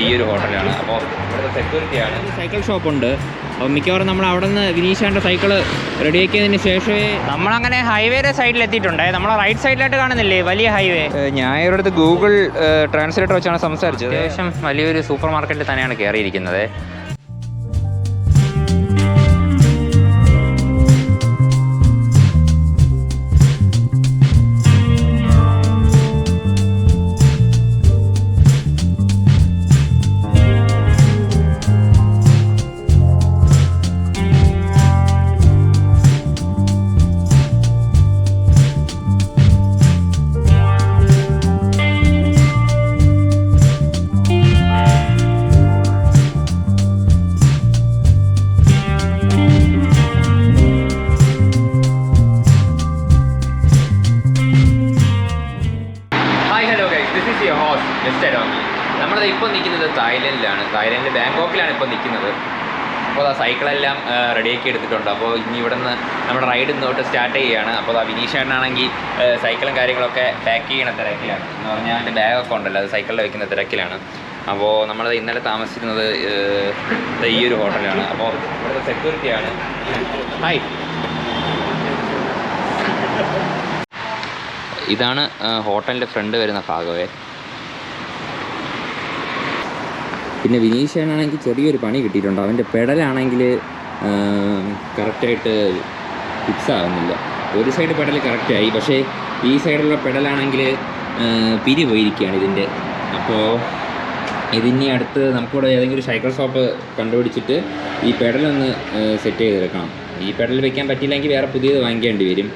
ഈ ഒരു ഹോട്ടലാണ്. അപ്പോൾ ഇവിടുത്തെ സെക്യൂരിറ്റിയാണ്. സൈക്കിൾ ഷോപ്പുണ്ട്. അപ്പോൾ മിക്കവാറും നമ്മൾ അവിടെ നിന്ന് വിനീഷാൻ്റെ സൈക്കിള് റെഡിയാക്കിയതിന് ശേഷമേ നമ്മളങ്ങനെ ഹൈവേയുടെ സൈഡിലെത്തിയിട്ടുണ്ട്. നമ്മൾ റൈറ്റ് സൈഡിലായിട്ട് കാണുന്നില്ലേ വലിയ ഹൈവേ. ഞാൻ ഇവരുടെ ഗൂഗിൾ ട്രാൻസ്ലേറ്റർ വെച്ചാണ് സംസാരിച്ചത്. അത്യാവശ്യം വലിയൊരു സൂപ്പർ മാർക്കറ്റിൽ തന്നെയാണ് കയറിയിരിക്കുന്നത്. നമ്മളത് ഇപ്പോൾ നിൽക്കുന്നത് തായ്ലൻഡിലാണ്. തായ്ലൻഡിൽ ബാങ്കോക്കിലാണ് ഇപ്പോൾ നിൽക്കുന്നത്. അപ്പോൾ ആ സൈക്കിളെല്ലാം റെഡിയാക്കി എടുത്തിട്ടുണ്ട്. അപ്പോൾ ഇനി ഇവിടെ നിന്ന് നമ്മുടെ റൈഡ് ഇന്നോട്ട് സ്റ്റാർട്ട് ചെയ്യുകയാണ്. അപ്പോൾ ആ വിനീഷേട്ടനാണെങ്കിൽ സൈക്കിളും കാര്യങ്ങളൊക്കെ പാക്ക് ചെയ്യണ തിരക്കിലാണ്. എന്ന് പറഞ്ഞാൽ അതിൻ്റെ ബാഗൊക്കെ ഉണ്ടല്ലോ, അത് സൈക്കിളിൽ വയ്ക്കുന്ന തിരക്കിലാണ്. അപ്പോൾ നമ്മൾ ഇന്നലെ താമസിച്ചിരുന്നത് ഈ ഒരു ഹോട്ടലാണ്. അപ്പോൾ ഇവിടുത്തെ സെക്യൂരിറ്റിയാണ്. ഹായ്, ഇതാണ് ഹോട്ടലിൻ്റെ ഫ്രണ്ട് വരുന്ന ഭാഗമേ. പിന്നെ വിനീഷനാണെങ്കിൽ ചെറിയൊരു പണി കിട്ടിയിട്ടുണ്ട്. അവൻ്റെ പെഡലാണെങ്കിൽ കറക്റ്റായിട്ട് ഫിക്സ് ആകുന്നില്ല. ഒരു സൈഡ് പെഡൽ കറക്റ്റായി, പക്ഷേ ഈ സൈഡിലുള്ള പെഡലാണെങ്കിൽ പിരി പോയിരിക്കുകയാണ് ഇതിൻ്റെ. അപ്പോൾ ഇതിനി അടുത്ത് നമുക്കിവിടെ ഏതെങ്കിലും ഒരു സൈക്കിൾ ഷോപ്പ് കണ്ടുപിടിച്ചിട്ട് ഈ പെഡലൊന്ന് സെറ്റ് ചെയ്തെടുക്കണം. ഈ പെഡൽ വെക്കാൻ പറ്റിയില്ലെങ്കിൽ വേറെ പുതിയത് വാങ്ങിക്കേണ്ടി വരും.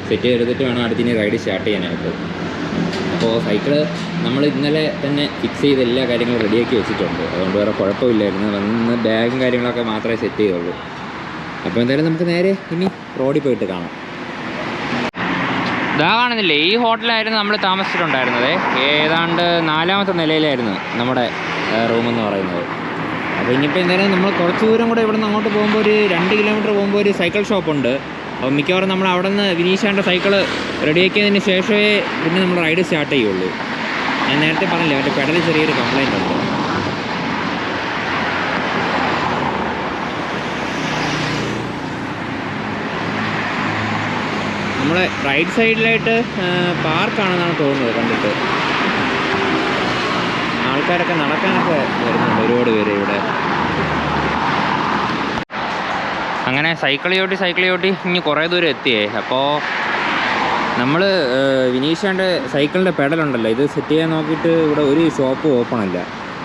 സെറ്റ് ചെയ്തെടുത്തിട്ട് വേണം അടുത്തിനി റൈഡ് സ്റ്റാർട്ട് ചെയ്യാനായിട്ട്. അപ്പോൾ സൈക്കിള് നമ്മൾ ഇന്നലെ തന്നെ ഫിക്സ് ചെയ്ത് എല്ലാ കാര്യങ്ങളും റെഡിയാക്കി വെച്ചിട്ടുണ്ട്. അതുകൊണ്ട് വേറെ കുഴപ്പമില്ലായിരുന്നു. വന്ന് ബാഗും കാര്യങ്ങളൊക്കെ മാത്രമേ സെറ്റ് ചെയ്തുള്ളൂ. അപ്പോൾ എന്തായാലും നമുക്ക് നേരെ ഇനി റോഡിൽ പോയിട്ട് കാണാം. ഇതാ കാണുന്നില്ലേ, ഈ ഹോട്ടലായിരുന്നു നമ്മൾ താമസിച്ചിട്ടുണ്ടായിരുന്നത്. ഏതാണ്ട് 4ാമത്തെ നിലയിലായിരുന്നു നമ്മുടെ റൂമെന്ന് പറയുന്നത്. അപ്പോൾ ഇനിയിപ്പോൾ എന്തായാലും നമ്മൾ കുറച്ച് ദൂരം കൂടെ ഇവിടെ നിന്ന് അങ്ങോട്ട് പോകുമ്പോൾ ഒരു 2 കിലോമീറ്റർ പോകുമ്പോൾ ഒരു സൈക്കിൾ ഷോപ്പുണ്ട്. അപ്പോൾ മിക്കവാറും നമ്മൾ അവിടെ നിന്ന് വിനീഷാൻ്റെ സൈക്കിള് റെഡിയാക്കിയതിന് ശേഷമേ പിന്നെ നമ്മൾ റൈഡ് സ്റ്റാർട്ട് ചെയ്യുള്ളൂ. ഞാൻ നേരത്തെ പറഞ്ഞില്ലേ, അവൻ്റെ പെഡൽ ചെറിയൊരു കംപ്ലൈൻ്റ് ഉണ്ട്. നമ്മളെ റൈറ്റ് സൈഡിലായിട്ട് പാർക്കാണെന്നാണ് തോന്നുന്നത് കണ്ടിട്ട്. ആൾക്കാരൊക്കെ നടക്കാനൊക്കെ വരുന്നുണ്ട്, ഒരുപാട് പേര് ഇവിടെ. അങ്ങനെ സൈക്കിൾ ചവിട്ടി ഇനി കുറേ ദൂരം എത്തിയേ. അപ്പോൾ നമ്മൾ വിനീഷാൻ്റെ സൈക്കിളിൻ്റെ പെഡലുണ്ടല്ലോ, ഇത് സെറ്റ് ചെയ്യാൻ നോക്കിയിട്ട് ഇവിടെ ഒരു ഷോപ്പ് ഓപ്പൺ അല്ല.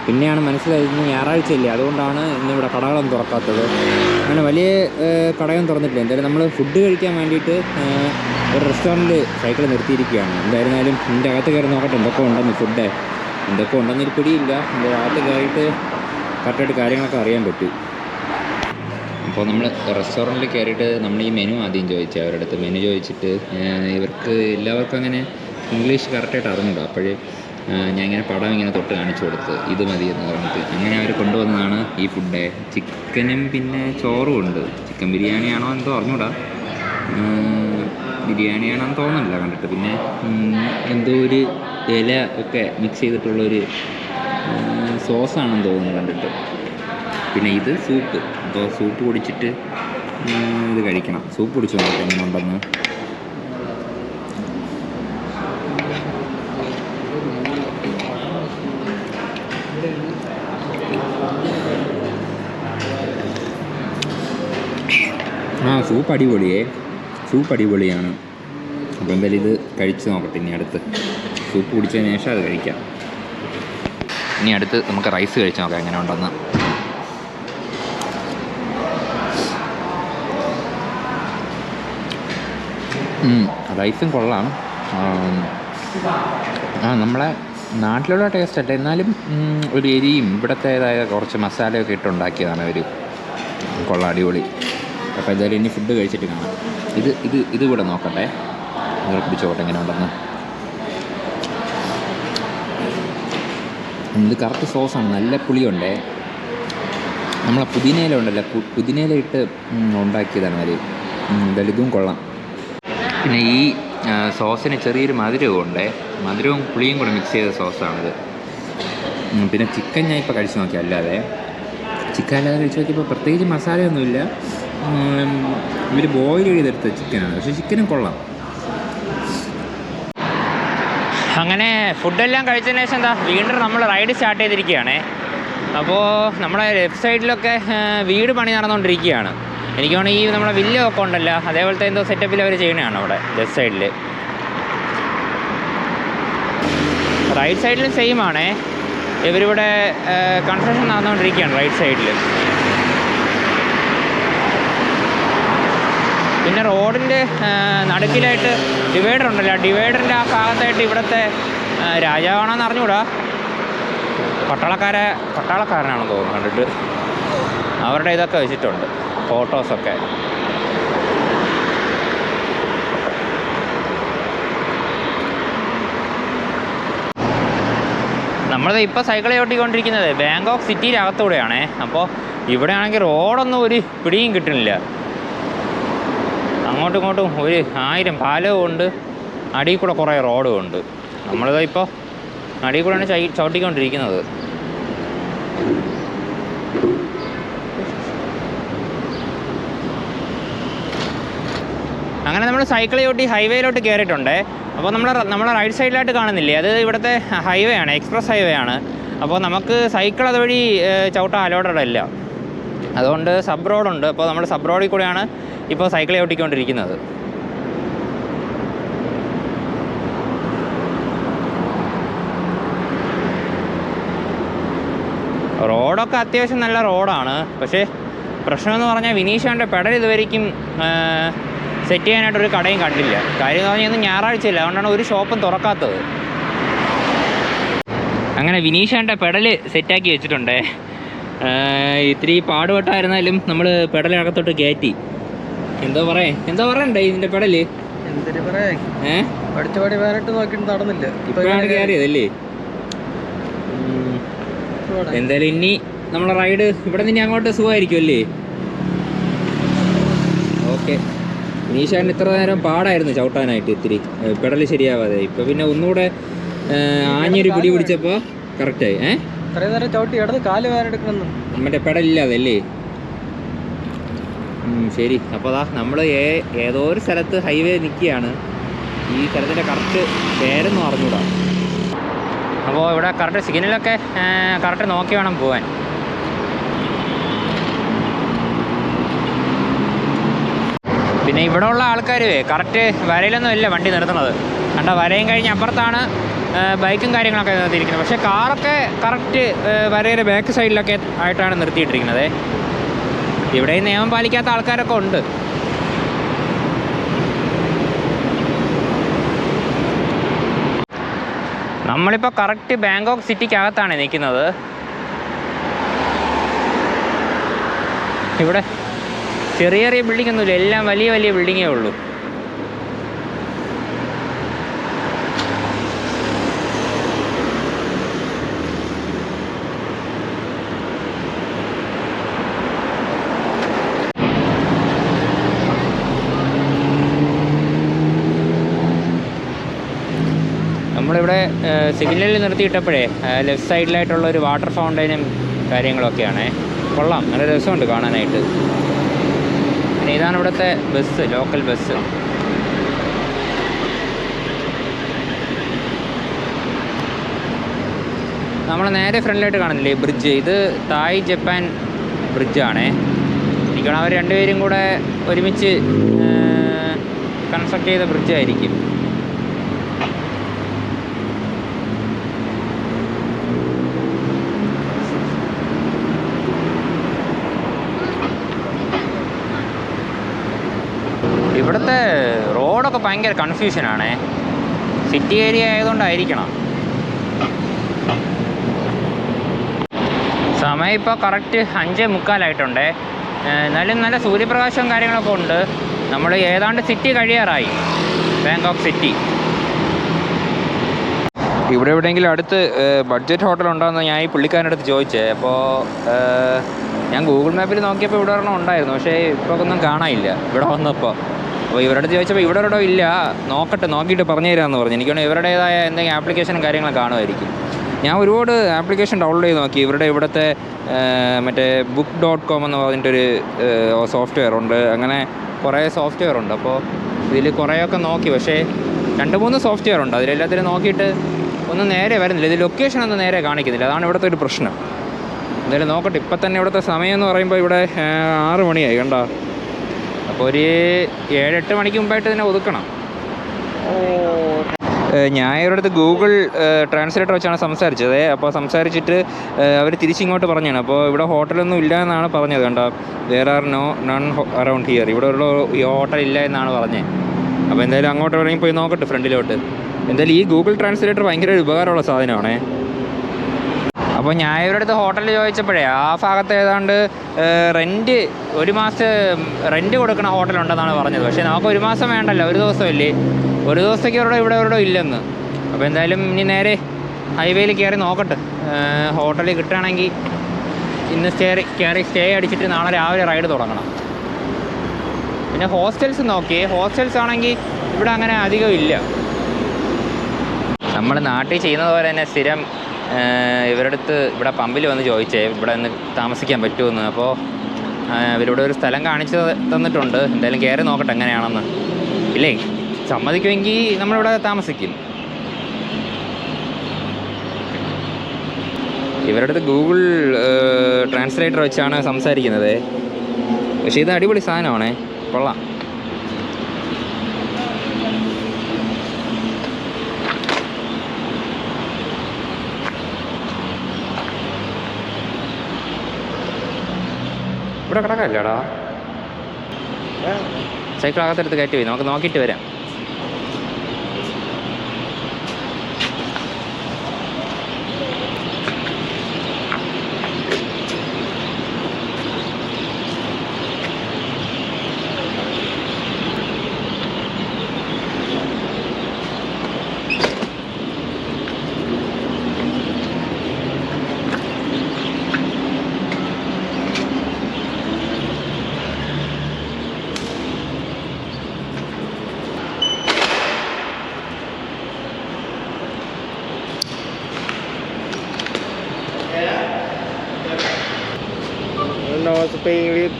പിന്നെയാണ് മനസ്സിലായത് ഇന്ന് ഞായറാഴ്ചയില്ലേ, അതുകൊണ്ടാണ് ഇന്നിവിടെ കടകളൊന്നും തുറക്കാത്തത്. അങ്ങനെ വലിയ കടയൊന്നും തുറന്നിട്ടില്ല. എന്തായാലും നമ്മൾ ഫുഡ് കഴിക്കാൻ വേണ്ടിയിട്ട് ഒരു റെസ്റ്റോറൻറ്റിൽ സൈക്കിൾ നിർത്തിയിരിക്കുകയാണ്. എന്തായിരുന്നാലും ഇതിൻ്റെ അകത്ത് കയറി നോക്കട്ടെ എന്തൊക്കെ ഉണ്ടെന്ന്. ഫുഡ് എന്തൊക്കെ ഉണ്ടെന്നൊരു പിടിയില്ല. ഇതിൻ്റെ അകത്ത് കയറിയിട്ട് കറക്റ്റായിട്ട് കാര്യങ്ങളൊക്കെ അറിയാൻ പറ്റും. അപ്പോൾ നമ്മൾ റെസ്റ്റോറൻറ്റിൽ കയറിയിട്ട് നമ്മൾ ഈ മെനു ആദ്യം ചോദിച്ചു അവരുടെ അടുത്ത്. മെനു ചോദിച്ചിട്ട് ഇവർക്ക് എല്ലാവർക്കും അങ്ങനെ ഇംഗ്ലീഷ് കറക്റ്റായിട്ട് അറിഞ്ഞൂടാ. അപ്പോഴേ ഞാൻ ഇങ്ങനെ പടം ഇങ്ങനെ തൊട്ട് കാണിച്ചു കൊടുത്ത് ഇത് മതി എന്ന് പറഞ്ഞിട്ട് അങ്ങനെ അവർ കൊണ്ടുവന്നതാണ് ഈ ഫുഡ്. ചിക്കനും പിന്നെ ചോറും ഉണ്ട്. ചിക്കൻ ബിരിയാണിയാണോ എന്തോ അറിഞ്ഞൂടാ, ബിരിയാണിയാണെന്ന് തോന്നുന്നില്ല കണ്ടിട്ട്. പിന്നെ എന്തോ ഒരു ഇല ഒക്കെ മിക്സ് ചെയ്തിട്ടുള്ളൊരു സോസാണെന്ന് തോന്നുന്നു കണ്ടിട്ട്. പിന്നെ ഇത് സൂപ്പ്. അപ്പോൾ സൂപ്പ് കുടിച്ചിട്ട് ഇത് കഴിക്കണം. സൂപ്പ് കുടിച്ച് നോക്കാം എങ്ങനെ ഉണ്ടെന്ന്. സൂപ്പ് അടിപൊളിയാണ്. അപ്പോൾ എന്തായാലും ഇത് കഴിച്ച് നോക്കട്ടെ. ഇനി അടുത്ത് സൂപ്പ് കുടിച്ചതിന് ശേഷം അത് കഴിക്കാം. ഇനി അടുത്ത് നമുക്ക് റൈസ് കഴിച്ച് നോക്കാം എങ്ങനെ ഉണ്ടെന്ന്. റൈസും കൊള്ളാം. നമ്മളെ നാട്ടിലുള്ള ടേസ്റ്റ് അല്ല, എന്നാലും ഒരു എരിയും ഇവിടത്തേതായ കുറച്ച് മസാലയൊക്കെ ഇട്ടുണ്ടാക്കിയതാണ് അവർ. കൊള്ളാം, അടിപൊളി. അപ്പോൾ എന്തായാലും ഇനി ഫുഡ് കഴിച്ചിട്ട് കാണാം. ഇത് കൂടെ നോക്കട്ടെ, നിങ്ങൾ പിടിച്ചോട്ടെ എങ്ങനെ ഉണ്ടെന്ന്. ഇത് കറക്റ്റ് സോസാണ്, നല്ല പുളിയുണ്ടേ. നമ്മളെ പുതിനയില ഉണ്ടല്ലോ, പുതിനയില ഇട്ട് ഉണ്ടാക്കിയതാണ് അവർ. എന്തായാലും ഇതും കൊള്ളാം. പിന്നെ ഈ സോസിന് ചെറിയൊരു മധുരവും ഉണ്ടേ. മധുരവും പുളിയും കൂടെ മിക്സ് ചെയ്ത സോസാണിത്. പിന്നെ ചിക്കൻ ഞാൻ ഇപ്പോൾ കഴിച്ച് നോക്കി, അല്ലാതെ ചിക്കൻ അല്ലാതെ കഴിച്ച് നോക്കിയപ്പോൾ പ്രത്യേകിച്ച് മസാലയൊന്നുമില്ല. ഇവർ ബോയിൽ ചെയ്തെടുത്ത ചിക്കനാണ്, പക്ഷേ ചിക്കനും കൊള്ളാം. അങ്ങനെ ഫുഡെല്ലാം കഴിച്ചതിന് ശേഷം എന്താ വീണ്ടും നമ്മൾ റൈഡ് സ്റ്റാർട്ട് ചെയ്തിരിക്കുകയാണ്. അപ്പോൾ നമ്മുടെ ലെഫ്റ്റ് സൈഡിലൊക്കെ വീട് പണി നടന്നുകൊണ്ടിരിക്കുകയാണ്. എനിക്ക് തോന്നുന്നു ഈ നമ്മുടെ വില്ലൊക്കെ ഉണ്ടല്ലോ, അതേപോലത്തെ എന്തോ സെറ്റപ്പിൽ അവർ ചെയ്യണതാണ് അവിടെ ലെഫ്റ്റ് സൈഡിൽ. റൈറ്റ് സൈഡിലും സെയിം ആണേ, ഇവരിവിടെ കൺസ്ട്രക്ഷൻ നടന്നുകൊണ്ടിരിക്കുകയാണ് റൈറ്റ് സൈഡിൽ. പിന്നെ റോഡിൻ്റെ നടുക്കിലായിട്ട് ഡിവൈഡർ ഉണ്ടല്ലോ, ഡിവൈഡറിൻ്റെ ആ ഭാഗത്തായിട്ട് ഇവിടുത്തെ രാജാവാണെന്ന് അറിഞ്ഞുകൂടാ, പട്ടാളക്കാരനാണെന്ന് തോന്നുന്നു കണ്ടിട്ട്, അവരുടെ ഇതൊക്കെ വെച്ചിട്ടുണ്ട് ഫോട്ടോസൊക്കെ. നമ്മളിത് ഇപ്പോൾ സൈക്കിൾ ചവിട്ടിക്കൊണ്ടിരിക്കുന്നത് ബാങ്കോക്ക് സിറ്റിയുടെ അകത്തൂടെയാണേ. അപ്പോൾ ഇവിടെ ആണെങ്കിൽ റോഡൊന്നും ഒരു പിടിയും കിട്ടുന്നില്ല. അങ്ങോട്ടും ഇങ്ങോട്ടും 1000 പാലവും ഉണ്ട്, അടിയിൽ കൂടെ കുറേ റോഡും ഉണ്ട്. നമ്മളിത് ഇപ്പോൾ അടിയിൽ കൂടെയാണ് ചവിട്ടിക്കൊണ്ടിരിക്കുന്നത്. അങ്ങനെ നമ്മൾ സൈക്കിൾ ചവിട്ടി ഹൈവേയിലോട്ട് കയറിയിട്ടുണ്ട്. അപ്പോൾ നമ്മളെ റൈറ്റ് സൈഡിലായിട്ട് കാണുന്നില്ലേ, അത് ഇവിടുത്തെ ഹൈവേ ആണ്, എക്സ്പ്രസ് ഹൈവേ ആണ്. അപ്പോൾ നമുക്ക് സൈക്കിൾ അതുവഴി ചവിട്ടാൻ അലോഡഡ് അല്ല, അതുകൊണ്ട് സബ് റോഡുണ്ട്. അപ്പോൾ നമ്മൾ സബ് റോഡിൽ കൂടെയാണ് ഇപ്പോൾ സൈക്കിൾ ചവിട്ടിക്കൊണ്ടിരിക്കുന്നത്. റോഡൊക്കെ അത്യാവശ്യം നല്ല റോഡാണ്, പക്ഷേ പ്രശ്നമെന്ന് പറഞ്ഞാൽ വിനീഷാൻ്റെ പെഡൽ ഇതുവരെയ്ക്കും സെറ്റ് ചെയ്യാനായിട്ടൊരു കടയും കണ്ടില്ല. കാര്യം എന്ന് പറഞ്ഞാൽ ഇന്ന് ഞായറാഴ്ചയില്ല, അതുകൊണ്ടാണ് ഒരു ഷോപ്പും തുറക്കാത്തത്. അങ്ങനെ വിനീഷാൻ്റെ പെഡൽ സെറ്റാക്കി വെച്ചിട്ടുണ്ട്. ഇത്തിരി പാടുപെട്ടായിരുന്നാലും നമ്മൾ പെഡലിനകത്തോട്ട് കയറ്റി. എന്താ പറയണ്ടേ ഇതിൻ്റെ പെഡല്? നടന്നില്ല, ഇപ്പോഴാണ് കയറിയതല്ലേ. എന്തായാലും ഇനി നമ്മളെ റൈഡ് ഇവിടെ നിന്ന് അങ്ങോട്ട് സുഖമായിരിക്കും അല്ലേ? ഓക്കെ. വിനീഷാൻ ഇത്ര നേരം പാടായിരുന്നു ചവിട്ടാനായിട്ട്, ഇത്തിരി പെടൽ ശരിയാവാതെ. ഇപ്പം പിന്നെ ഒന്നുകൂടെ ആഞ്ഞൊരു പിടി പിടിച്ചപ്പോൾ കറക്റ്റായി. മറ്റേ പെടലില്ലാതെ അല്ലേ? ശരി. അപ്പോൾ അതാ നമ്മൾ ഏതോ ഒരു സ്ഥലത്ത് ഹൈവേ നിൽക്കുകയാണ്. ഈ സ്ഥലത്തിൻ്റെ കറക്റ്റ് പേരൊന്നും അറിഞ്ഞൂടാ. അപ്പോൾ ഇവിടെ കറക്റ്റ് സിഗ്നലൊക്കെ കറക്റ്റ് നോക്കി വേണം പോകാൻ. പിന്നെ ഇവിടെ ഉള്ള ആൾക്കാർ കറക്റ്റ് വരയിലൊന്നും അല്ല വണ്ടി നിർത്തുന്നത്. കണ്ട വരയും കഴിഞ്ഞ് അപ്പുറത്താണ് ബൈക്കും കാര്യങ്ങളൊക്കെ നിർത്തിയിരിക്കുന്നത്. പക്ഷേ കാറൊക്കെ കറക്റ്റ് വരയുടെ ബാക്ക് സൈഡിലൊക്കെ ആയിട്ടാണ് നിർത്തിയിട്ടിരിക്കുന്നത്. ഇവിടെ നിയമം പാലിക്കാത്ത ആൾക്കാരൊക്കെ ഉണ്ട്. നമ്മളിപ്പോൾ കറക്റ്റ് ബാങ്കോക്ക് സിറ്റിക്കകത്താണ് നിൽക്കുന്നത്. ഇവിടെ ചെറിയ ചെറിയ ബിൽഡിംഗ് ഒന്നുമില്ല, എല്ലാം വലിയ വലിയ ബിൽഡിങ്ങേ ഉള്ളൂ. നമ്മളിവിടെ സിഗ്നലിൽ നിർത്തിയിട്ടപ്പോഴേ ലെഫ്റ്റ് സൈഡിലായിട്ടുള്ള ഒരു വാട്ടർ ഫൗണ്ടൈനും കാര്യങ്ങളൊക്കെയാണ്. കൊള്ളാം, നല്ല രസമുണ്ട് കാണാനായിട്ട്. പിന്നെ ഇതാണ് ഇവിടുത്തെ ബസ്, ലോക്കൽ ബസ്. നമ്മൾ നേരെ ഫ്രണ്ടിലായിട്ട് കാണുന്നില്ലേ ബ്രിഡ്ജ്, ഇത് തായ് ജപ്പാൻ ബ്രിഡ്ജാണേ. എനിക്കാണ് അവർ രണ്ടുപേരും കൂടെ ഒരുമിച്ച് കൺസ്ട്രക്ട് ചെയ്ത ബ്രിഡ്ജായിരിക്കും. ഇവിടുത്തെ റോഡൊക്കെ ഭയങ്കര കൺഫ്യൂഷനാണ്. City area ആയതുകൊണ്ടായിരിക്കണം. സമയം ഇപ്പോൾ കറക്റ്റ് 5:45 എന്നാലും നല്ല സൂര്യപ്രകാശവും കാര്യങ്ങളൊക്കെ ഉണ്ട്. നമ്മൾ ഏതാണ്ട് സിറ്റി കഴിയാറായി, ബാങ്കോക്ക് സിറ്റി. ഇവിടെ എവിടെയെങ്കിലും അടുത്ത് ബഡ്ജറ്റ് ഹോട്ടൽ ഉണ്ടോയെന്ന് ഞാൻ ഈ പുള്ളിക്കാരൻ്റെ അടുത്ത് ചോദിച്ചേ. അപ്പോൾ ഞാൻ ഗൂഗിൾ മാപ്പിൽ നോക്കിയപ്പോൾ ഇവിടെ ഒരെണ്ണം ഉണ്ടായിരുന്നു, പക്ഷേ ഇപ്പോൾ ഒന്നും കാണാനില്ല ഇവിടെ വന്നപ്പോൾ. അപ്പോൾ ഇവരുടെ അടുത്ത് ചോദിച്ചപ്പോൾ ഇവിടെ ഒരിടം ഇല്ല, നോക്കിയിട്ട് പറഞ്ഞു തരാമെന്ന് പറഞ്ഞു. എനിക്കാണ് ഇവരുടേതായ എന്തെങ്കിലും ആപ്ലിക്കേഷനും കാര്യങ്ങളും കാണുമായിരിക്കും. ഞാൻ ഒരുപാട് ആപ്ലിക്കേഷൻ ഡൗൺലോഡ് ചെയ്ത് നോക്കി. ഇവിടുത്തെ മറ്റേ book.com എന്ന് പറഞ്ഞിട്ടൊരു സോഫ്റ്റ്വെയർ ഉണ്ട്. അങ്ങനെ കുറേ സോഫ്റ്റ്വെയർ ഉണ്ട്. അപ്പോൾ ഇതിൽ കുറേയൊക്കെ നോക്കി. പക്ഷേ 2-3 സോഫ്റ്റ്വെയർ ഉണ്ട്. അതിലെല്ലാത്തിനും നോക്കിയിട്ട് ഒന്നും നേരെ വരുന്നില്ല. ഇത് ലൊക്കേഷൻ ഒന്നും നേരെ കാണിക്കുന്നില്ല. അതാണ് ഇവിടുത്തെ ഒരു പ്രശ്നം. എന്തായാലും നോക്കട്ടെ. ഇപ്പം തന്നെ ഇവിടുത്തെ സമയം എന്ന് പറയുമ്പോൾ ഇവിടെ 6 മണിയായി കണ്ടോ. അപ്പോൾ ഒരു 7-8 മണിക്ക് മുമ്പായിട്ട് തന്നെ ഒതുക്കണം. ഞാൻ ഇവരുടെ ഗൂഗിൾ ട്രാൻസ്ലേറ്റർ വെച്ചാണ് സംസാരിച്ചത്. അപ്പോൾ സംസാരിച്ചിട്ട് അവർ തിരിച്ചിങ്ങോട്ട് പറഞ്ഞാണ്. അപ്പോൾ ഇവിടെ ഹോട്ടലൊന്നും ഇല്ല എന്നാണ് പറഞ്ഞത് കണ്ടോ. Where are none around here. ഇവിടെ ഉള്ള ഈ ഹോട്ടൽ ഇല്ല എന്നാണ് പറഞ്ഞത്. അപ്പോൾ എന്തായാലും അങ്ങോട്ട് വേണമെങ്കിൽ പോയി നോക്കട്ടെ ഫ്രണ്ടിലോട്ട്. എന്തായാലും ഈ ഗൂഗിൾ ട്രാൻസ്ലേറ്റർ ഭയങ്കര ഒരു ഉപകാരമുള്ള സാധനമാണേ. അപ്പോൾ ഞാൻ ഇവരുടെ ഹോട്ടലിൽ ചോദിച്ചപ്പോഴേ ആ ഭാഗത്ത് ഏതാണ്ട് ഒരു മാസം റെൻറ്റ് കൊടുക്കുന്ന ഹോട്ടലുണ്ടെന്നാണ് പറഞ്ഞത്. പക്ഷേ നമുക്ക് ഒരു മാസം വേണ്ടല്ലോ, ഒരു ദിവസമല്ലേ. ഒരു ദിവസത്തേക്ക് ഇവിടെ ഇല്ലെന്ന്. അപ്പോൾ എന്തായാലും ഇനി നേരെ ഹൈവേയിൽ കയറി നോക്കട്ടെ. ഹോട്ടലിൽ കിട്ടുകയാണെങ്കിൽ ഇന്ന് സ്റ്റേ അടിച്ചിട്ട് നാളെ രാവിലെ റൈഡ് തുടങ്ങണം. പിന്നെ ഹോസ്റ്റൽസ് നോക്കിയേ. ഹോസ്റ്റൽസ് ആണെങ്കിൽ ഇവിടെ അങ്ങനെ അധികം ഇല്ല. നമ്മൾ നാട്ടിൽ ചെയ്യുന്നത് പോലെ തന്നെ സ്ഥിരം ഇവരുടെ അടുത്ത് ഇവിടെ പമ്പിൽ വന്ന് ചോദിച്ചേ ഇവിടെ നിന്ന് താമസിക്കാൻ പറ്റുമെന്ന്. അപ്പോൾ ഇവരിവിടെ ഒരു സ്ഥലം കാണിച്ച് തന്നിട്ടുണ്ട്. എന്തായാലും കയറി നോക്കട്ടെ എങ്ങനെയാണെന്ന്. ഇല്ലേ സമ്മതിക്കുമെങ്കിൽ നമ്മളിവിടെ താമസിക്കും. ഇവരുടെ അടുത്ത് ഗൂഗിൾ ട്രാൻസ്ലേറ്റർ വെച്ചാണ് സംസാരിക്കുന്നത്. പക്ഷേ ഇത് അടിപൊളി സാധനമാണേ, കൊള്ളാം. ഇവിടെ കിടക്കല്ലേടാ. സൈക്കിൾ അകത്തെടുത്ത് കയറ്റി പോയി നമുക്ക് നോക്കിയിട്ട് വരാം. No speak English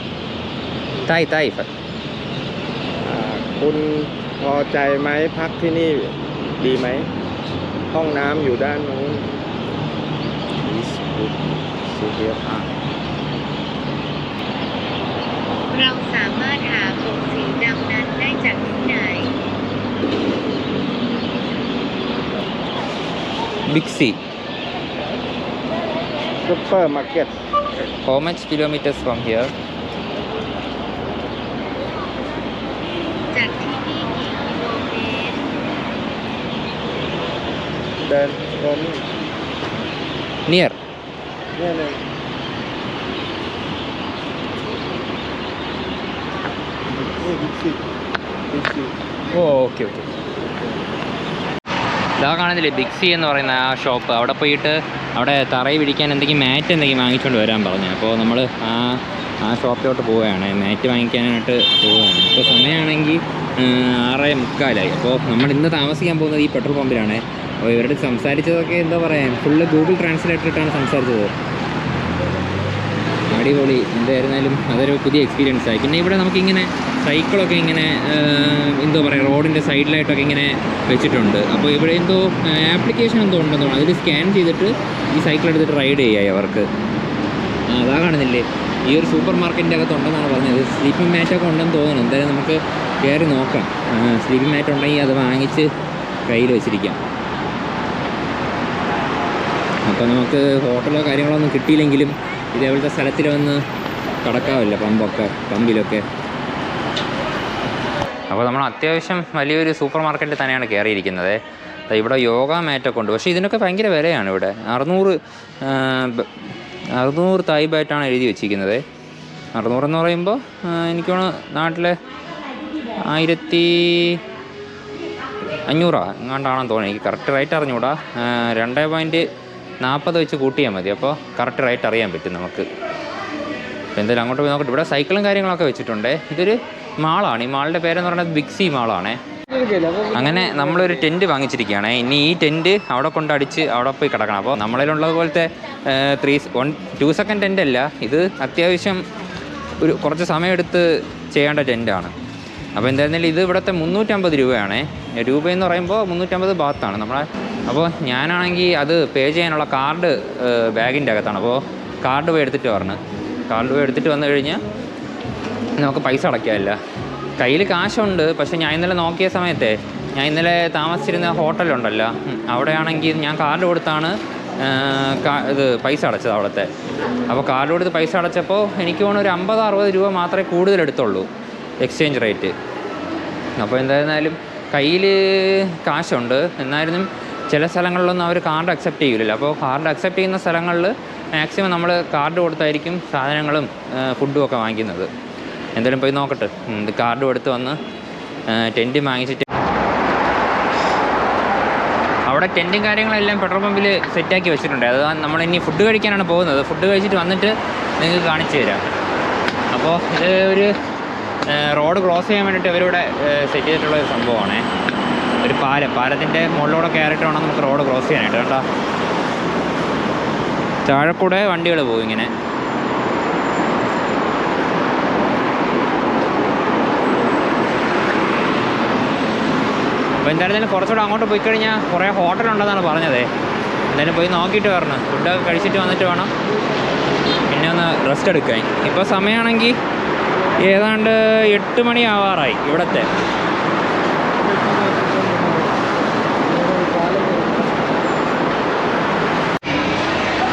ใต้ คุณพอใจไหมพักที่นี่ดีไหมห้องน้ำอยู่ด้านนู้น Is good see here เราสามารถหาผงสีดำนั้นได้จากที่ไหน Big C. Supermarket How much kilometers from here? จากที่นี่กี่กิโลเมตร เดิน Near. เนี่ยเลยนี่บิ๊กซี okay ഇതാ കാണുന്നില്ലേ ബിഗ് സി എന്ന് പറയുന്ന ആ ഷോപ്പ്. അവിടെ പോയിട്ട് അവിടെ തറയിൽ പിടിക്കാൻ എന്തെങ്കിലും മാറ്റ് വാങ്ങിച്ചുകൊണ്ട് വരാൻ പറഞ്ഞു. അപ്പോൾ നമ്മൾ ആ ഷോപ്പിലോട്ട് പോവുകയാണ്. മാറ്റ് വാങ്ങിക്കാനായിട്ട് പോവുകയാണ്. ഇപ്പോൾ സമയമാണെങ്കിൽ 6:45. അപ്പോൾ നമ്മൾ ഇന്ന് താമസിക്കാൻ പോകുന്നത് ഈ പെട്രോൾ പമ്പിലാണ്. അപ്പോൾ ഇവരുടെ സംസാരിച്ചതൊക്കെ എന്താ പറയുക, ഫുള്ള് ഗൂഗിൾ ട്രാൻസ്ലേറ്റർ ഇട്ടാണ് സംസാരിച്ചത്. അടിപൊളി. എന്തായിരുന്നാലും അതൊരു പുതിയ എക്സ്പീരിയൻസ് ആയി. പിന്നെ ഇവിടെ നമുക്കിങ്ങനെ സൈക്കിളൊക്കെ ഇങ്ങനെ എന്തോ പറയുക റോഡിൻ്റെ സൈഡിലായിട്ടൊക്കെ ഇങ്ങനെ വെച്ചിട്ടുണ്ട്. അപ്പോൾ ഇവിടെ എന്തോ ആപ്ലിക്കേഷൻ എന്തോ ഉണ്ടെന്ന് തോന്നുന്നു. അതിൽ സ്കാൻ ചെയ്തിട്ട് ഈ സൈക്കിൾ എടുത്തിട്ട് റൈഡ് ചെയ്യാം അവർക്ക്. അതാ കാണുന്നില്ലേ, ഈ ഒരു സൂപ്പർ മാർക്കറ്റിൻ്റെ അകത്ത് ഉണ്ടെന്നാണ് പറഞ്ഞത്. സ്ലീപ്പിംഗ് മാറ്റൊക്കെ ഉണ്ടെന്ന് തോന്നുന്നു. എന്തായാലും നമുക്ക് കയറി നോക്കാം. സ്ലീപ്പിംഗ് മാറ്റ് ഉണ്ടെങ്കിൽ അത് വാങ്ങിച്ച് കയ്യിൽ വെച്ചിരിക്കാം. അപ്പോൾ നമുക്ക് ഹോട്ടലോ കാര്യങ്ങളോ ഒന്നും കിട്ടിയില്ലെങ്കിലും ഇതേപോലത്തെ സ്ഥലത്തിൽ വന്ന് കിടക്കാമല്ലോ പമ്പിലൊക്കെ. അപ്പോൾ നമ്മൾ അത്യാവശ്യം വലിയൊരു സൂപ്പർ മാർക്കറ്റിൽ തന്നെയാണ് കയറിയിരിക്കുന്നത്. ഇവിടെ യോഗ മാറ്റൊക്കെ ഉണ്ട്. പക്ഷേ ഇതിനൊക്കെ ഭയങ്കര വിലയാണ്. ഇവിടെ 600 തായ് ബാറ്റാണ് എഴുതി വെച്ചിരിക്കുന്നത്. 600 എന്ന് പറയുമ്പോൾ എനിക്ക് തോന്നുന്നു നാട്ടിലെ 1500 എങ്ങാണ്ടാണെന്ന് തോന്നുന്നു. എനിക്ക് കറക്റ്റ് റേറ്റ് അറിഞ്ഞുകൂടാ. 2.40 വെച്ച് കൂട്ടിയാൽ മതി. അപ്പോൾ കറക്റ്റ് റേറ്റ് അറിയാൻ പറ്റും നമുക്ക്. അപ്പോൾ എന്തായാലും അങ്ങോട്ട് പോയി നോക്കട്ടെ. ഇവിടെ സൈക്കിളും കാര്യങ്ങളൊക്കെ വെച്ചിട്ടുണ്ട്. ഇതൊരു മാളാണ്. ഈ മാളിൻ്റെ പേരെന്ന് പറയുന്നത് ബിഗ് സി മാളാണേ. അങ്ങനെ നമ്മളൊരു ടെൻറ്റ് വാങ്ങിച്ചിരിക്കുകയാണ്. ഇനി ഈ ടെൻറ്റ് അവിടെ കൊണ്ടടിച്ച് അവിടെ പോയി കിടക്കണം. അപ്പോൾ നമ്മളിലുള്ളത് പോലത്തെ 2 സെക്കൻഡ് ടെൻ്റ് അല്ല, ഇത് അത്യാവശ്യം ഒരു കുറച്ച് സമയമെടുത്ത് ചെയ്യേണ്ട ടെൻറ്റാണ്. അപ്പോൾ എന്തായിരുന്നാലും ഇത് ഇവിടുത്തെ 350 രൂപയാണ്. രൂപയെന്ന് പറയുമ്പോൾ 350 ബാത്താണ് നമ്മളെ. അപ്പോൾ ഞാനാണെങ്കിൽ അത് പേ ചെയ്യാനുള്ള കാർഡ് ബാഗിൻ്റെ അകത്താണ്. അപ്പോൾ കാർഡ് പോയി എടുത്തിട്ട് പറഞ്ഞു. കാർഡ് പോയി എടുത്തിട്ട് വന്നു കഴിഞ്ഞാൽ നമുക്ക് പൈസ അടയ്ക്കാമില്ല. കയ്യിൽ കാശുണ്ട്, പക്ഷേ ഞാൻ ഇന്നലെ നോക്കിയ സമയത്തെ ഞാൻ ഇന്നലെ താമസിച്ചിരുന്ന ഹോട്ടലുണ്ടല്ലോ, അവിടെയാണെങ്കിൽ ഞാൻ കാർഡ് കൊടുത്താണ് ഇത് പൈസ അടച്ചത് അവിടുത്തെ. അപ്പോൾ കാർഡ് കൊടുത്ത് പൈസ അടച്ചപ്പോൾ എനിക്ക് തോന്നുന്നു ഒരു 50-60 രൂപ മാത്രമേ കൂടുതൽ എടുത്തുള്ളൂ എക്സ്ചേഞ്ച് റേറ്റ്. അപ്പോൾ എന്തായിരുന്നാലും കയ്യിൽ കാശുണ്ട്, എന്നാലും ചില സ്ഥലങ്ങളിലൊന്നും അവർ കാർഡ് അക്സെപ്റ്റ് ചെയ്യില്ലല്ലോ. അപ്പോൾ കാർഡ് അക്സെപ്റ്റ് ചെയ്യുന്ന സ്ഥലങ്ങളിൽ മാക്സിമം നമ്മൾ കാർഡ് കൊടുത്തായിരിക്കും സാധനങ്ങളും ഫുഡും ഒക്കെ വാങ്ങിക്കുന്നത്. എന്തായാലും പോയി നോക്കട്ടെ. കാർഡ് കൊടുത്ത് വന്ന് ടെൻറ്റ് വാങ്ങിച്ചിട്ട് അവിടെ ടെൻറ്റും കാര്യങ്ങളെല്ലാം പെട്രോൾ പമ്പിൽ സെറ്റാക്കി വെച്ചിട്ടുണ്ട്. അത് നമ്മളിനി ഫുഡ് കഴിക്കാനാണ് പോകുന്നത്. ഫുഡ് കഴിച്ചിട്ട് വന്നിട്ട് നിങ്ങൾക്ക് കാണിച്ചു തരാം. അപ്പോൾ ഇത് ഒരു റോഡ് ക്രോസ് ചെയ്യാൻ വേണ്ടിയിട്ട് ഇവരിവിടെ സെറ്റ് ചെയ്തിട്ടുള്ള ഒരു സംഭവമാണ്. ഒരു പാലത്തിൻ്റെ മുകളിലൂടെ കയറിയിട്ട് വേണം നമുക്ക് റോഡ് ക്രോസ് ചെയ്യാനായിട്ട്. കേട്ടോ, താഴെ കൂടെ വണ്ടികൾ പോകും ഇങ്ങനെ. അപ്പോൾ എന്തായാലും കുറച്ചുകൂടെ അങ്ങോട്ട് പോയി കഴിഞ്ഞാൽ കുറേ ഹോട്ടലുണ്ടെന്നാണ് പറഞ്ഞത്. എന്തായാലും പോയി നോക്കിയിട്ട് വരണം. ഫുഡൊക്കെ കഴിച്ചിട്ട് വന്നിട്ട് വേണം പിന്നെ ഒന്ന് റെസ്റ്റ് എടുക്കാൻ. ഇപ്പോൾ സമയമാണെങ്കിൽ ഏതാണ്ട് 8 മണി ആവാറായി ഇവിടത്തെ.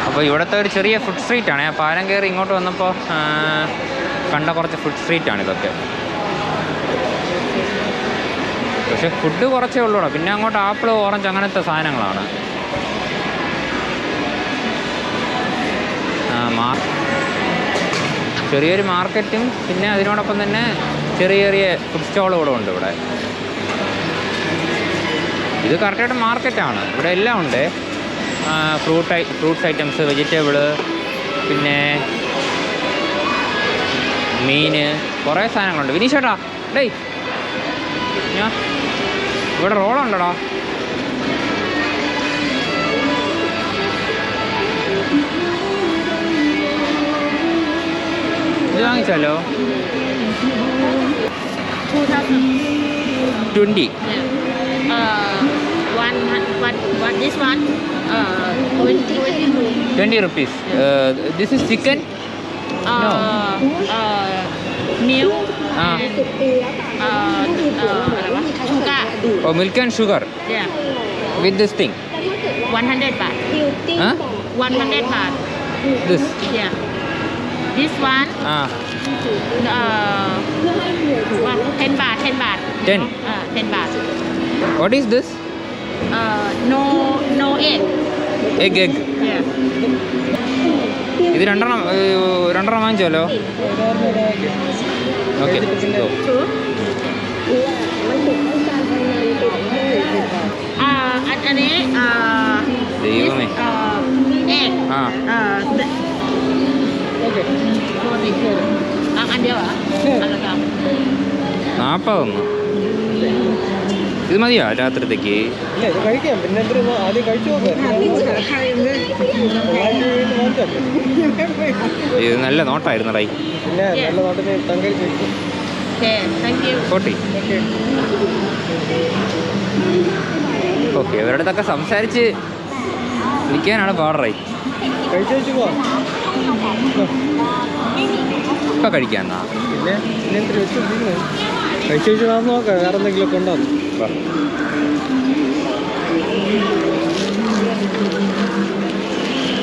അപ്പോൾ ഇവിടുത്തെ ഒരു ചെറിയ ഫുഡ് സ്ട്രീറ്റാണ്. പാലം കയറി ഇങ്ങോട്ട് വന്നപ്പോൾ കണ്ട കുറച്ച് ഫുഡ് സ്ട്രീറ്റാണ് ഇതൊക്കെ. പക്ഷെ ഫുഡ് കുറച്ചേ ഉള്ളൂടാ. പിന്നെ അങ്ങോട്ട് ആപ്പിൾ, ഓറഞ്ച് അങ്ങനത്തെ സാധനങ്ങളാണ്. ചെറിയൊരു മാർക്കറ്റും പിന്നെ അതിനോടൊപ്പം തന്നെ ചെറിയ ചെറിയ ഫുഡ് സ്റ്റോളുകളും ഉണ്ട് ഇവിടെ. ഇത് കറക്റ്റായിട്ട് മാർക്കറ്റാണ്. ഇവിടെ എല്ലാം ഉണ്ട്. ഫ്രൂട്ട്സ് ഐറ്റംസ്, വെജിറ്റബിള്, പിന്നെ മീൻ, കുറേ സാധനങ്ങളുണ്ട്. വിനീഷേട്ടാ, ഡേയ് ഞാൻ ഇവിടെ റോളുണ്ടോടാ? ഇത് വാങ്ങിച്ചാലോ? 20. This one, 20 rupees. This is chicken? No. Milk Ah. and sugar. Oh, milk and sugar Yeah, with this thing. 100 baht. Huh? 100 baht. This. Yeah. This one, Ah. 10 baht. 10 baht. 10. 10 baht. What is this? No egg. Egg. Yeah. ഇത് രണ്ടെണ്ണം വാങ്ങിച്ചാലോ? Okay. Two.อันนี้ ദൈവമേ. egg. ആ. อันเดียวเหรออันละกรัม 40 ഇത് മതിയോ രാത്രിത്തേക്ക്? ഇല്ല, ഇത് കഴിക്കാം. പിന്നെ എന്തിനാ ആദ്യം കഴിച്ചു നോക്കാം. ഇത് നല്ല നോട്ടായിരുന്നു. പിന്നെ നല്ല നോട്ടത്തിന് തങ്കരി കഴിക്കും. Okay, thank you. 40. ഓക്കെ, ഇവരുടെ അടുത്തൊക്കെ സംസാരിച്ച് ഇരിക്കാനാണ് പാടറായി. കഴിച്ചു വെച്ച് പോവാം. ഇപ്പം കഴിക്കാന്നാ? പിന്നെ എന്തിനു വെച്ച് കഴിച്ചു വെച്ച് നടന്ന് നോക്കാം. വേറെ എന്തെങ്കിലുമൊക്കെ ഉണ്ടോ?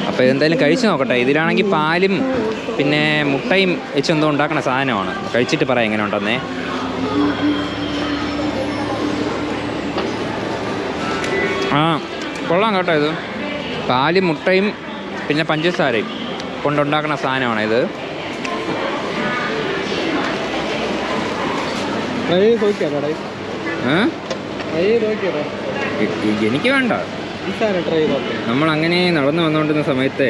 അപ്പോൾ ഇതെന്തായാലും കഴിച്ച് നോക്കട്ടെ. ഇതിലാണെങ്കിൽ പാലും പിന്നെ മുട്ടയും വെച്ചെന്തോ ഉണ്ടാക്കുന്ന സാധനമാണ്. കഴിച്ചിട്ട് പറയാം എങ്ങനെ ഉണ്ടെന്നേ. ആ, കൊള്ളാം കേട്ടോ. ഇത് പാലും മുട്ടയും പിന്നെ പഞ്ചസാരയും കൊണ്ടുണ്ടാക്കുന്ന സാധനമാണ് ഇത്. എനിക്ക് വേണ്ട. നമ്മൾ അങ്ങനെ നടന്നു വന്നുകൊണ്ടിരുന്ന സമയത്തെ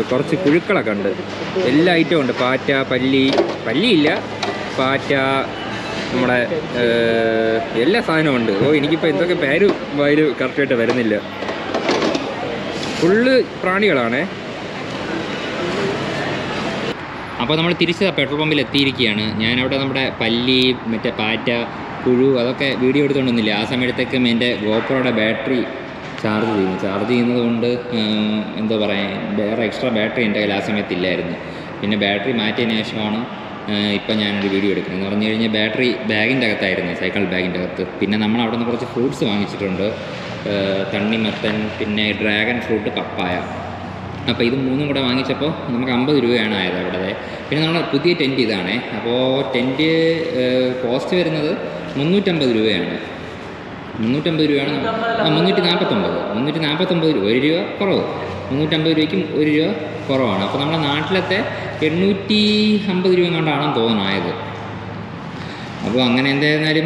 കുറച്ച് കുഴുക്കളൊക്കെ ഉണ്ട്. എല്ലാ ഐറ്റവും ഉണ്ട്. പാറ്റ, പല്ലിയില്ല, പാറ്റ, നമ്മുടെ എല്ലാ സാധനവും ഉണ്ട്. എനിക്കിപ്പോൾ എന്തൊക്കെ പേര് വയല് കറക്റ്റായിട്ട് വരുന്നില്ല. ഫുള്ള് പ്രാണികളാണേ. അപ്പോൾ നമ്മൾ തിരിച്ച് പെട്രോൾ പമ്പിൽ എത്തിയിരിക്കുകയാണ്. ഞാനവിടെ നമ്മുടെ പല്ലി, മറ്റേ പാറ്റ, പുഴു അതൊക്കെ വീഡിയോ എടുത്തുകൊണ്ടൊന്നുമില്ല. ആ സമയത്തേക്കും എൻ്റെ ഗോപ്രോയുടെ ബാറ്ററി ചാർജ് ചെയ്യുന്നത് കൊണ്ട് എന്താ പറയുക, വേറെ എക്സ്ട്രാ ബാറ്ററി എൻ്റെ കയ്യിൽ ആ സമയത്തില്ലായിരുന്നു. പിന്നെ ബാറ്ററി മാറ്റിയതിന് ശേഷമാണ് ഇപ്പം ഞാനൊരു വീഡിയോ എടുക്കുന്നത്. എന്ന് പറഞ്ഞു കഴിഞ്ഞാൽ ബാറ്ററി ബാഗിൻ്റെ അകത്തായിരുന്നു, സൈക്കിൾ ബാഗിൻ്റെ അകത്ത്. പിന്നെ നമ്മൾ അവിടെ നിന്ന് കുറച്ച് ഫ്രൂട്ട്സ് വാങ്ങിച്ചിട്ടുണ്ട്, തണ്ണിമത്തൻ, പിന്നെ ഡ്രാഗൺ ഫ്രൂട്ട്, പപ്പായ. അപ്പോൾ ഇത് മൂന്നും കൂടെ വാങ്ങിച്ചപ്പോൾ നമുക്ക് 50 രൂപയാണ് ആയത് അവിടെ. പിന്നെ നമ്മുടെ പുതിയ ടെൻറ്റ് ഇതാണ്. അപ്പോൾ ടെൻറ്റ് കോസ്റ്റ് വരുന്നത് 350 രൂപയാണ്. 350 രൂപയാണ്. 349 രൂപ, 1 രൂപ കുറവ്. 350 രൂപയ്ക്കും 1 രൂപ കുറവാണ്. അപ്പോൾ നമ്മുടെ നാട്ടിലത്തെ 850 രൂപ കൊണ്ടാണെന്ന് തോന്നായത്. അപ്പോൾ അങ്ങനെ എന്തായിരുന്നാലും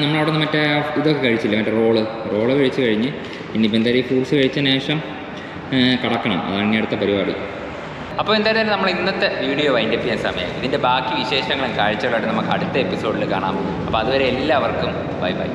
നമ്മളവിടെ നിന്ന് മറ്റേ ഇതൊക്കെ കഴിച്ചില്ല, മറ്റേ റോള് കഴിച്ച് കഴിഞ്ഞ് ഇനിയിപ്പോൾ എന്തായാലും ഫ്രൂട്ട്സ് കഴിച്ചതിന് ശേഷം കടക്കണം. അതാണ് ഇനി അടുത്ത പരിപാടി. അപ്പോൾ എന്തായാലും നമ്മൾ ഇന്നത്തെ വീഡിയോ വൈൻഡപ്പ് ചെയ്യാൻ സമയം. ഇതിൻ്റെ ബാക്കി വിശേഷങ്ങളും കാഴ്ചകളായിട്ട് നമുക്ക് അടുത്ത എപ്പിസോഡിൽ കാണാം. അപ്പോൾ അതുവരെ എല്ലാവർക്കും ബൈ ബൈ.